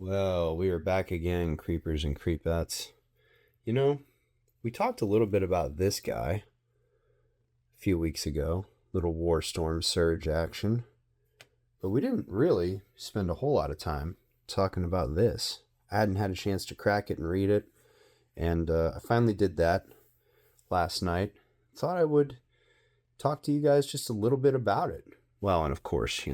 Well, we are back again, creepers and creepettes. You know, we talked a little bit about this guy a few weeks ago, little Warstorm Surge action, but we didn't really spend a whole lot of time talking about this. I hadn't had a chance to crack it and read it, and I finally did that last night. Thought I would talk to you guys just a little bit about it. Well, and of course,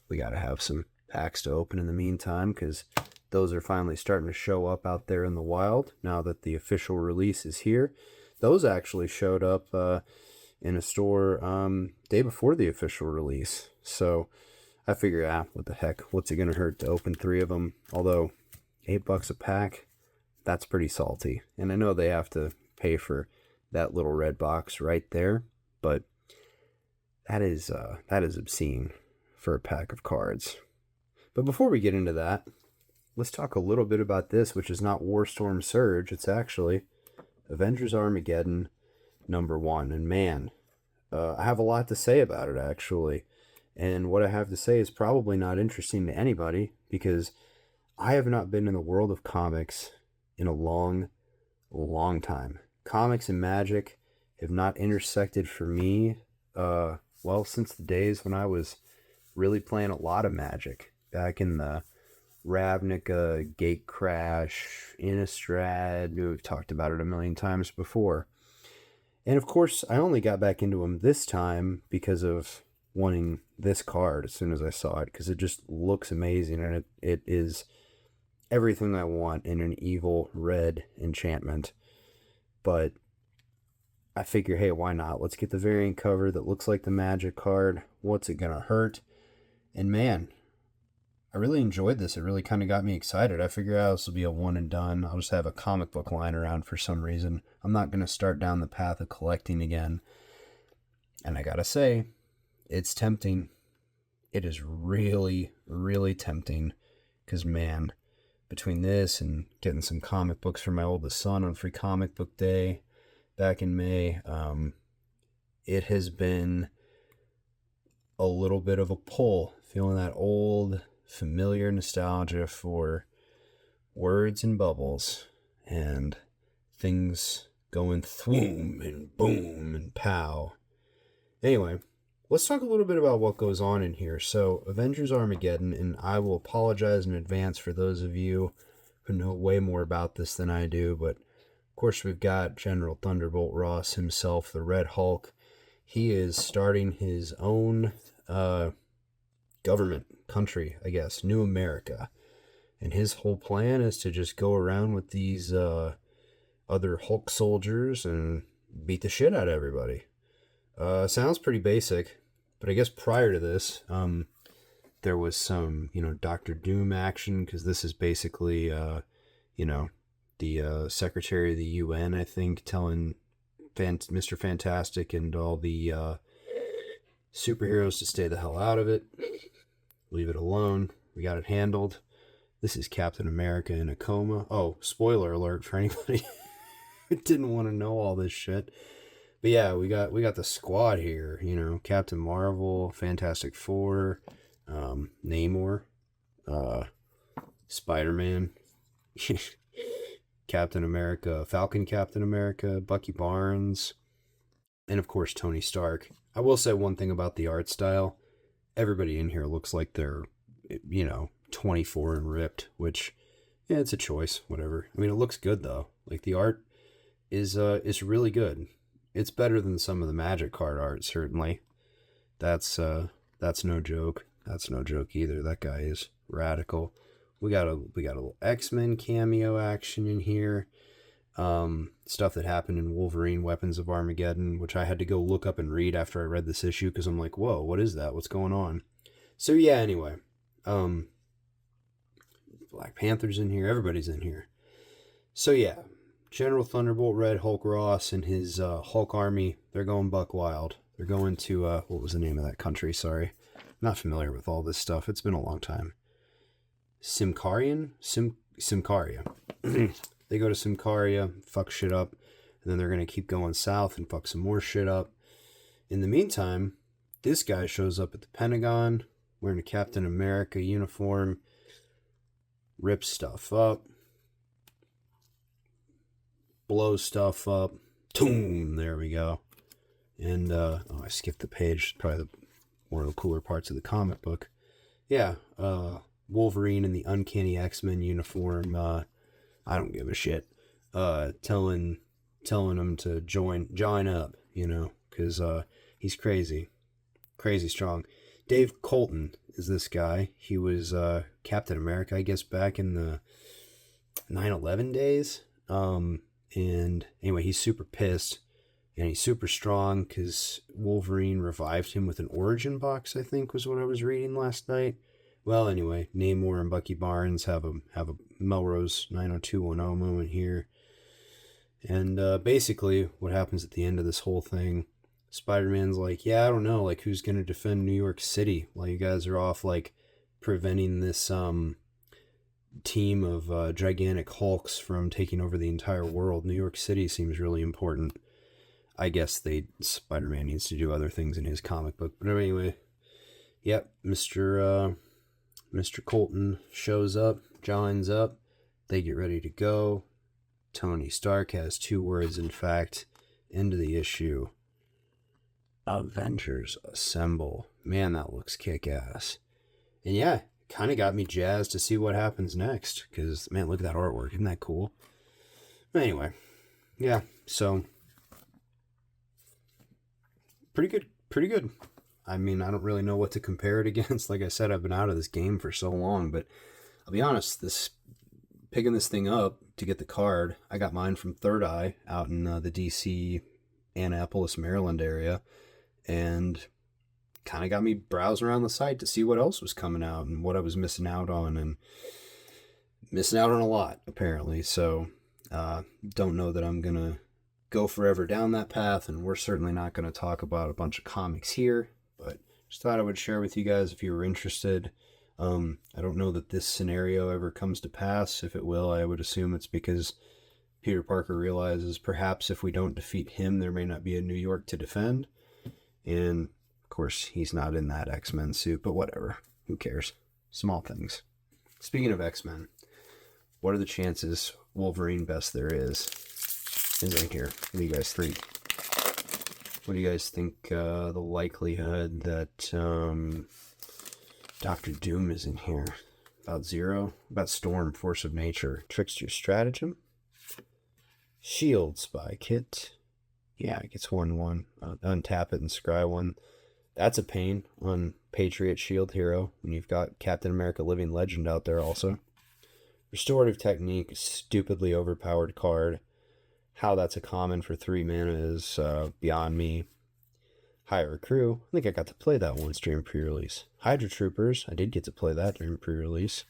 we got to have some packs to open in the meantime because those are finally starting to show up out there in the wild now that the official release is here. Those actually showed up in a store day before the official release. So I figure, what the heck? What's it going to hurt to open three of them? Although $8 a pack, that's pretty salty. And I know they have to pay for that little red box right there, but that is obscene for a pack of cards. But before we get into that, let's talk a little bit about this, which is not Warstorm Surge. It's actually Avengers Armageddon #1. And man, I have a lot to say about it, actually. And what I have to say is probably not interesting to anybody because I have not been in the world of comics in a long, long time. Comics and magic have not intersected for me, since the days when I was really playing a lot of magic back in the Ravnica, Gatecrash, Innistrad. We've talked about it a million times before. And of course, I only got back into them this time because of wanting this card as soon as I saw it, because it just looks amazing and it is everything I want in an evil red enchantment. But I figure, hey, why not? Let's get the variant cover that looks like the magic card. What's it gonna hurt? And man, I really enjoyed this. It really kind of got me excited. I figure out this will be a one and done. I'll just have a comic book lying around for some reason. I'm not going to start down the path of collecting again. And I gotta say, it's tempting. It is really, really tempting. Because man, between this and getting some comic books for my oldest son on Free Comic Book Day back in May, it has been a little bit of a pull. Feeling that old familiar nostalgia for words and bubbles and things going thwoom and boom and pow. Anyway, let's talk a little bit about what goes on in here. So, Avengers Armageddon, and I will apologize in advance for those of you who know way more about this than I do, but of course we've got General Thunderbolt Ross himself, the Red Hulk. He is starting his own government, country, I guess, New America. And his whole plan is to just go around with these other Hulk soldiers and beat the shit out of everybody. Sounds pretty basic, but I guess prior to this, there was some, Doctor Doom action, because this is basically, the Secretary of the UN, I think, telling Mr. Fantastic and all the superheroes to stay the hell out of it. Leave it alone. We got it handled. This is Captain America in a coma. Oh, spoiler alert for anybody who didn't want to know all this shit. But yeah, we got the squad here. Captain Marvel, Fantastic Four, Namor, Spider-Man, Captain America, Falcon Captain America, Bucky Barnes, and of course Tony Stark. I will say one thing about the art style. Everybody in here looks like they're, 24 and ripped, which, yeah, it's a choice, whatever. I mean, it looks good, though. Like, the art is really good. It's better than some of the Magic card art, certainly. That's no joke. That's no joke either. That guy is radical. We got a little X-Men cameo action in here. Stuff that happened in Wolverine Weapons of Armageddon, which I had to go look up and read after I read this issue because I'm like, whoa, what is that? What's going on? So yeah, anyway, Black Panther's in here. Everybody's in here. So yeah, General Thunderbolt, Red Hulk Ross, and his Hulk army, they're going buck wild. They're going to, what was the name of that country? Sorry. I'm not familiar with all this stuff. It's been a long time. Simkaria. They go to Simkaria, fuck shit up, and then they're going to keep going south and fuck some more shit up. In the meantime, this guy shows up at the Pentagon wearing a Captain America uniform. rips stuff up, blows stuff up. Boom! There we go. And, I skipped the page. Probably one of the cooler parts of the comic book. Yeah, Wolverine in the Uncanny X-Men uniform. I don't give a shit. Telling him to join up, because he's crazy strong. Dave Colton is this guy. He was Captain America, I guess, back in the 9/11 days. And anyway, he's super pissed, and he's super strong because Wolverine revived him with an origin box, I think was what I was reading last night. Well, anyway, Namor and Bucky Barnes have a Melrose 90210 moment here. And basically what happens at the end of this whole thing, Spider-Man's like, yeah, I don't know, like, who's going to defend New York City while you guys are off, like, preventing this team of gigantic Hulks from taking over the entire world. New York City seems really important. I guess Spider-Man needs to do other things in his comic book. But anyway, yep, Mr. Colton shows up, joins up. They get ready to go. Tony Stark has 2 words, in fact. End of the issue. Avengers Assemble. Man, that looks kick-ass. And yeah, kind of got me jazzed to see what happens next. Because, man, look at that artwork. Isn't that cool? But anyway, yeah, so pretty good. I mean, I don't really know what to compare it against. Like I said, I've been out of this game for so long, but I'll be honest, picking this thing up to get the card, I got mine from Third Eye out in the DC, Annapolis, Maryland area, and kind of got me browsing around the site to see what else was coming out and what I was missing out on, and missing out on a lot, apparently. So, don't know that I'm going to go forever down that path, and we're certainly not going to talk about a bunch of comics here, but just thought I would share with you guys if you were interested. I don't know that this scenario ever comes to pass. If it will, I would assume it's because Peter Parker realizes perhaps if we don't defeat him, there may not be a New York to defend. And, of course, he's not in that X-Men suit, but whatever. Who cares? Small things. Speaking of X-Men, what are the chances Wolverine best there is in here? What do you guys think? What do you guys think the likelihood that Dr. Doom is in here? About 0? About Storm, Force of Nature, Trickster Stratagem, Shield Spy Kit. Yeah, it gets 1/1. Untap it and scry 1. That's a pain on Patriot Shield Hero when you've got Captain America Living Legend out there also. Restorative Technique, stupidly overpowered card. How that's a common for 3 mana is beyond me. Hire a Crew. I think I got to play that once during pre-release. Hydra Troopers. I did get to play that during pre-release.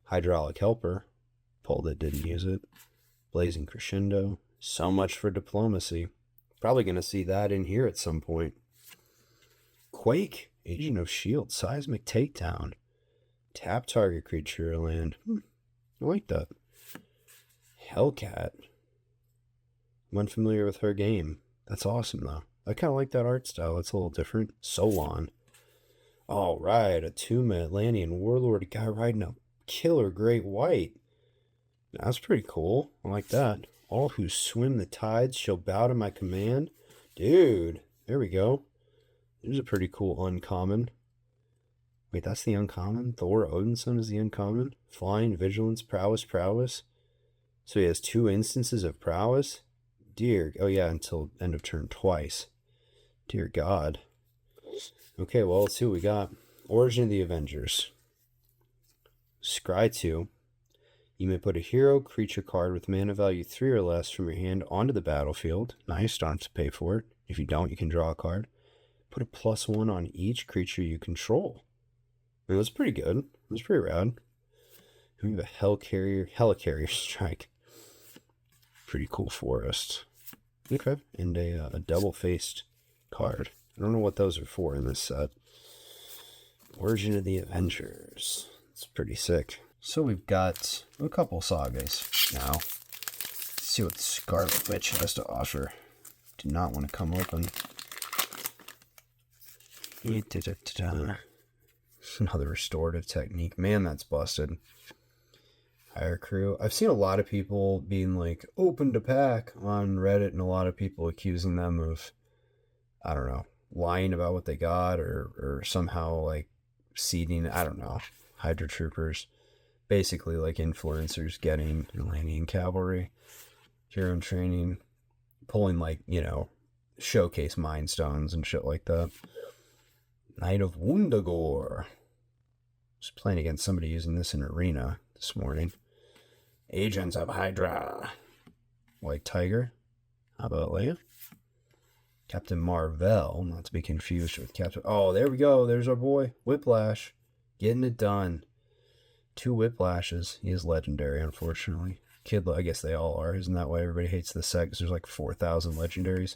Hydraulic Helper. Pulled it, didn't use it. Blazing Crescendo. So much for Diplomacy. Probably going to see that in here at some point. Quake. Agent of S.H.I.E.L.D. Seismic Takedown. Tap target creature or land. I like that. Hellcat. I'm unfamiliar with her game. That's awesome, though. I kind of like that art style. It's a little different. Solon. All right, a 2-mana Atlantean Warlord guy riding a killer Great White. That's pretty cool. I like that. All who swim the tides shall bow to my command. Dude, there we go. There's a pretty cool uncommon. Wait, that's the uncommon? Thor Odinson is the uncommon? Flying, Vigilance, Prowess. So he has 2 instances of Prowess? Dear, oh yeah, until end of turn twice. Dear God. Okay, well, let's see what we got. Origin of the Avengers. Scry 2. You may put a hero creature card with mana value 3 or less from your hand onto the battlefield. Nice, don't have to pay for it. If you don't, you can draw a card. Put a +1 on each creature you control. I mean, that's pretty good. That's pretty rad. We have a Helicarrier Strike. Pretty cool forest. Okay, and a double-faced card. I don't know what those are for in this set. Origin of the Avengers. It's pretty sick. So we've got a couple sagas now. Let's see what the Scarlet Witch has to offer. Do not want to come open. Another Restorative Technique. Man, that's busted. entire crew. I've seen a lot of people being like, open to pack on Reddit, and a lot of people accusing them of, I don't know, lying about what they got or somehow like seeding, I don't know, Hydra Troopers. Basically like influencers getting Atlantean cavalry, hero training, pulling like, showcase mind stones and shit like that. Knight of Wundagore. Was playing against somebody using this in arena this morning. Agents of Hydra. White Tiger. How about Leia? Captain Marvel, not to be confused with Captain... Oh, there we go. There's our boy. Whiplash. Getting it done. 2 Whiplashes. He is legendary, unfortunately. Kid, I guess they all are. Isn't that why everybody hates the set? Because there's like 4,000 legendaries.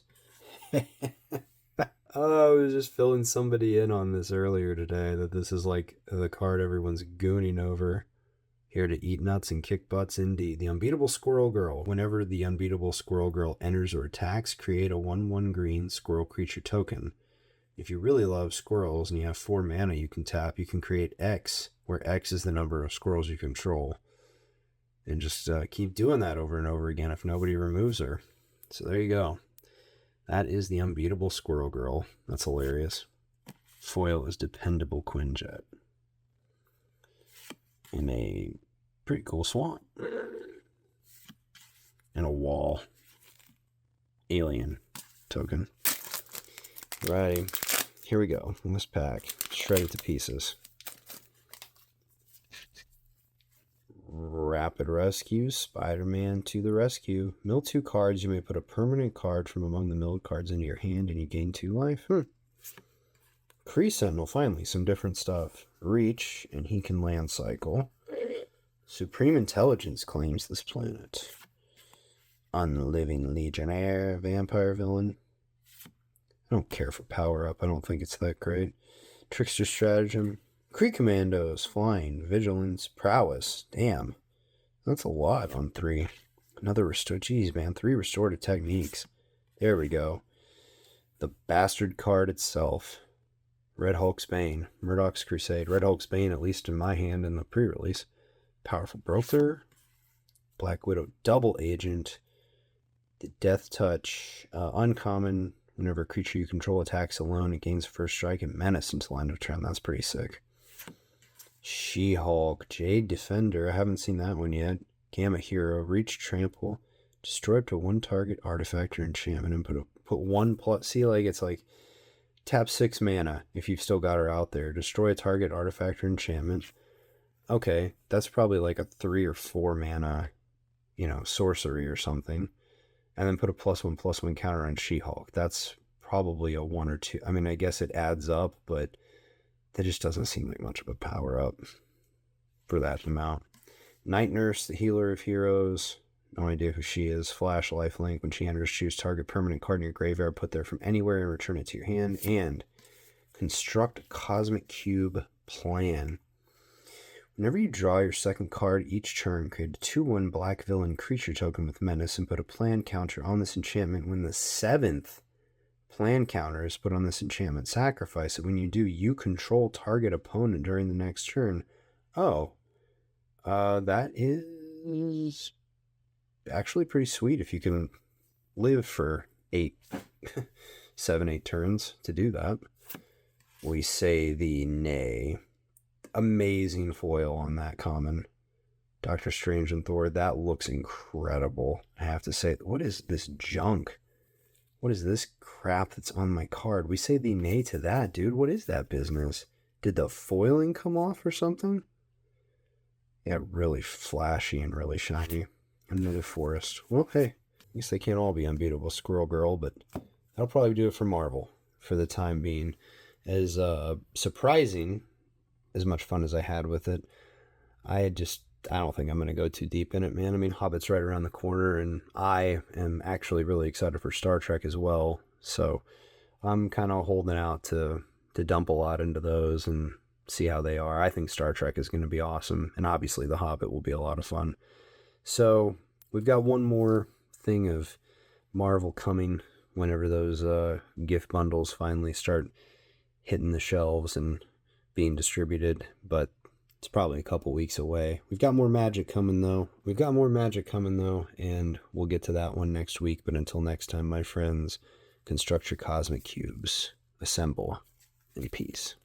Oh, I was just filling somebody in on this earlier today, that this is like the card everyone's gooning over. Here to eat nuts and kick butts indeed. The Unbeatable Squirrel Girl. Whenever the Unbeatable Squirrel Girl enters or attacks, create a 1/1 green squirrel creature token. If you really love squirrels and you have 4 mana you can tap, you can create X, where X is the number of squirrels you control. And just keep doing that over and over again if nobody removes her. So there you go. That is the Unbeatable Squirrel Girl. That's hilarious. Foil is Dependable Quinjet. And a pretty cool swan. And a wall. Alien token. Alrighty. Here we go. In this pack. Shred it to pieces. Rapid Rescue, Spider-Man to the rescue. Mill 2 cards. You may put a permanent card from among the milled cards into your hand and you gain 2 life. Kree Sentinel, finally, some different stuff. Reach, and he can land cycle. Supreme Intelligence claims this planet. Unliving Legionnaire, vampire villain. I don't care for power up. I don't think it's that great. Trickster Stratagem. Kree Commandos, flying, vigilance, prowess. Damn. That's a lot on 3. Another restore. Jeez, man. 3 restorative techniques. There we go. The bastard card itself. Red Hulk's Bane. Murdoch's Crusade. Red Hulk's Bane, at least in my hand in the pre-release. Powerful Broker. Black Widow Double Agent. The Death Touch. Uncommon. Whenever a creature you control attacks alone, it gains first strike and menace until end of turn. That's pretty sick. She-Hulk, Jade Defender, I haven't seen that one yet. Gamma Hero, Reach Trample, destroy up to 1 target artifact or enchantment and put 1+. See, like it's like tap 6 mana if you've still got her out there. Destroy a target artifact or enchantment. Okay, that's probably like a 3 or 4 mana, sorcery or something. And then put a +1/+1 counter on She-Hulk. That's probably a 1 or 2. I mean, I guess it adds up, but that just doesn't seem like much of a power up for that amount. Night Nurse, the healer of heroes. No idea who she is. Flash lifelink. When she enters, choose target permanent card in your graveyard, put there from anywhere and return it to your hand. And construct Cosmic Cube Plan. Whenever you draw your second card each turn, create a 2/1 black villain creature token with menace and put a plan counter on this enchantment. When the 7th plan counter is put on this enchantment, sacrifice it. When you do, you control target opponent during the next turn. Oh, that is actually pretty sweet if you can live for 7, 8 turns to do that. We say the nay. Amazing foil on that common. Doctor Strange and Thor, that looks incredible. I have to say, what is this junk? What is this crap that's on my card? We say the nay to that, dude. What is that business? Did the foiling come off or something? Yeah, really flashy and really shiny. Another forest. Well, hey, I guess they can't all be Unbeatable Squirrel Girl, but that'll probably do it for Marvel for the time being. As surprising, as much fun as I had with it, I don't think I'm going to go too deep in it, man. I mean, Hobbit's right around the corner, and I am actually really excited for Star Trek as well. So I'm kind of holding out to dump a lot into those and see how they are. I think Star Trek is going to be awesome, and obviously The Hobbit will be a lot of fun. So we've got one more thing of Marvel coming whenever those gift bundles finally start hitting the shelves and being distributed. But It's probably a couple weeks away. We've got more magic coming though. And we'll get to that one next week. But until next time, my friends, construct your cosmic cubes, assemble, in peace.